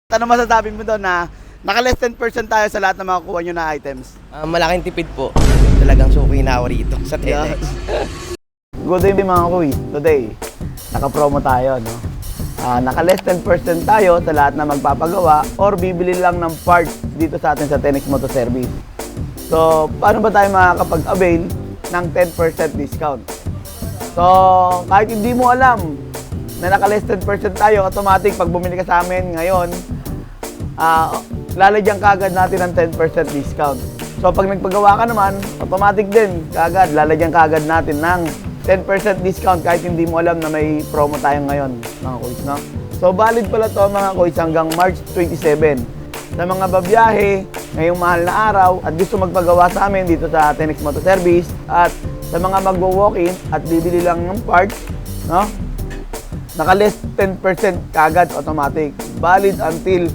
Ano masasabi mo doon na naka-less 10% tayo sa lahat ng makukuha nyo na items? Malaking tipid po. Talagang suki na ako rito sa TEDx. Good day mga kuy. Today, naka-promo tayo, no? Naka-less 10% tayo sa lahat na magpapagawa or bibili lang ng parts dito sa atin sa TENEX Moto Service. So, paano ba tayo makakapag-avail ng 10% discount? So, kahit hindi mo alam na naka-less 10% tayo, automatic pag bumili ka sa amin ngayon, lalagyan kagad natin ng 10% discount. So pag nagpagawa ka naman, automatic din, kagad, lalagyan kagad natin ng 10% discount kahit hindi mo alam na may promo tayo ngayon, mga kuys, no? So valid pala to mga kuys hanggang March 27. Sa mga babiyahe, ngayong mahal na araw at gusto magpagawa sa amin dito sa TENEX Moto Service at sa mga magwo-walk-in at bibili lang ng parts, no? Naka-less 10% kagad automatic. Valid until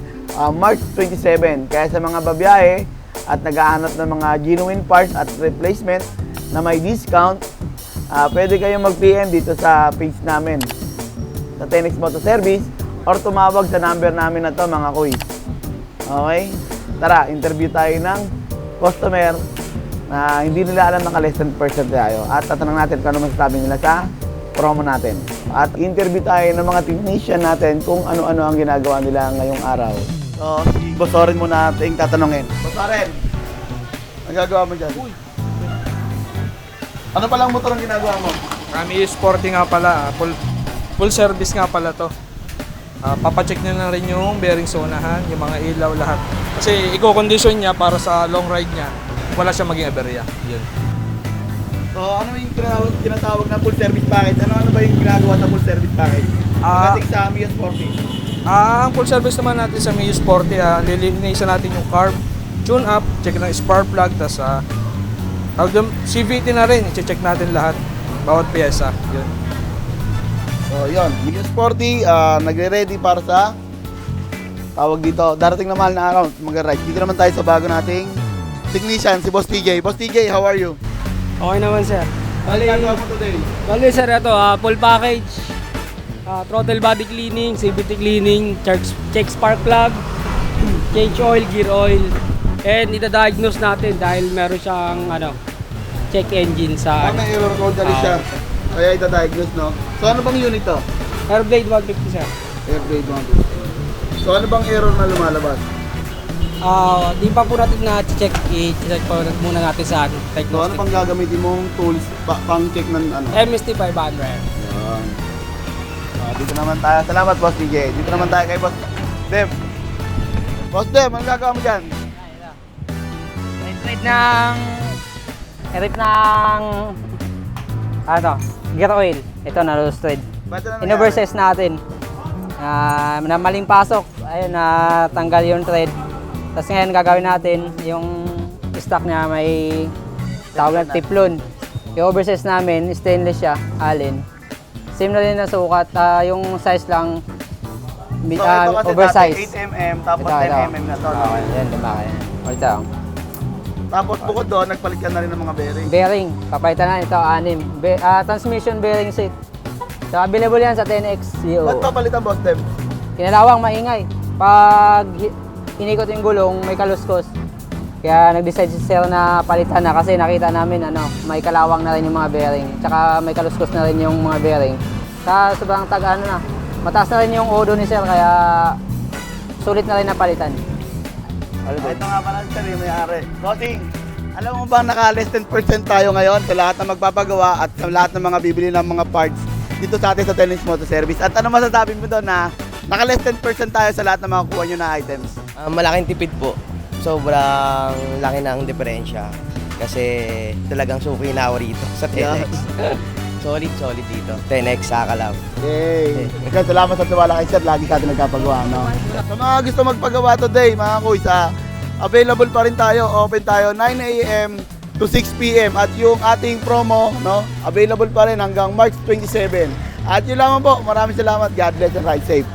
March 27. Kaya sa mga babiyahe at naghahanap ng mga genuine parts at replacement na may discount, pwede kayong mag-PM dito sa page namin sa TENEX Moto Service or tumawag sa number namin na to mga kuy. Okay? Tara, interview tayo ng customer na hindi nila alam naka-less 10% tayo at tatanong natin kung ano masasabi nila sa promo natin. At interview tayo ng mga technician natin kung ano-ano ang ginagawa nila ngayong araw. So, si Boss Oren muna natin tatanungin. Boss Oren, ang gagawa mo dyan? Ano palang motor ang ginagawa mo? Kami sporty nga pala, full service nga pala to. Papacheck nyo na rin yung bearing sa unahan, yung mga ilaw, lahat. Kasi i-condition niya para sa long ride niya, wala siya maging aberya. Yun. So, ano yung tinatawag na full service package? Ano ba yung ginagawa sa full service package? Pagdating sa Mia Sporty. Ang full service naman natin sa Mio Sporty, lilinisan natin yung carb, tune up, check ng spark plug, tas CVT na rin, i-check natin lahat, bawat pyesa. Yun. So, yun. Mia Sporty, nagre-ready para sa tawag dito. Darating na mahal na araw, mag-ride. Dito naman tayo sa bago nating technician, si Boss TJ. Boss TJ, how are you? Okay naman, sir. Ano ginagawa mo today? Bali, sir, ito, full package. Throttle body cleaning, CVT cleaning, check spark plug, change oil, gear oil, and ita-diagnose natin dahil meron siyang check engine sa May error code dali siya. Kaya ita-diagnose, no? So, ano bang unit to? Airblade 150, sir. Airblade 150. So, ano bang error na lumalabas? Di pa po natin na-check, i-check po muna natin sa So, ano diagnostic. pang gagamitin mong tools pang-check ng ano? MST 500. Yan. Dito naman tayo. Salamat, Boss DJ. Dito naman tayo kay Boss Dem. Boss Dem, anong gagawa mo dyan? Rip ng gear oil. Ito na loose thread. Ba't na In-oversize natin. Na maling pasok, ayun, tanggal yung thread. Tapos ngayon gagawin natin yung stock niya may tawag na tiplon. Yung oversize namin, stainless siya, alin. Same na rin na sukat, yung size lang So, ito kasi oversize. dati 8mm, tapos Ito. 10mm na to. No? Okay, yan, lumaki. Ulit lang. Tapos bukod doon, nagpalit ka na rin ng mga bearing. Bearing, papalitan na ito, 6. Transmission bearing set. So, available yan sa 10X CO. Ba't papalitan, Boss Dem? Kinalawang maingay. Pag inikot yung gulong, may kaluskos. Kaya nag-decide si Sir na palitan na kasi nakita namin may kalawang na rin yung mga bearing. Tsaka may kaluskos na rin yung mga bearing. Sa sobrang mataas na rin yung odo ni Sir kaya sulit na rin na palitan. Ito nga pala sir, yung may-ari. Bossing, alam mo ba naka-less 10% tayo ngayon sa lahat ng magpapagawa at sa lahat ng mga bibili ng mga parts dito sa atin sa TENEX Moto Service? At ano masasabi mo doon na naka-less 10% tayo sa lahat ng makukuha nyo na items? Malaking tipid po. Sobrang laki ng diferensya. Kasi talagang suki na ako rito sa TEDx. Solid dito. 10X sa Calao. Yay! Kaya salamat sa tiwala kay Sir, lagi ka atin nagpapagawa, no? Sa mga gusto magpagawa today, mga kuys, available pa rin tayo, open tayo 9 AM to 6 PM at yung ating promo, no? Available pa rin hanggang March 27. At yun lamang po, maraming salamat, God bless and ride safe.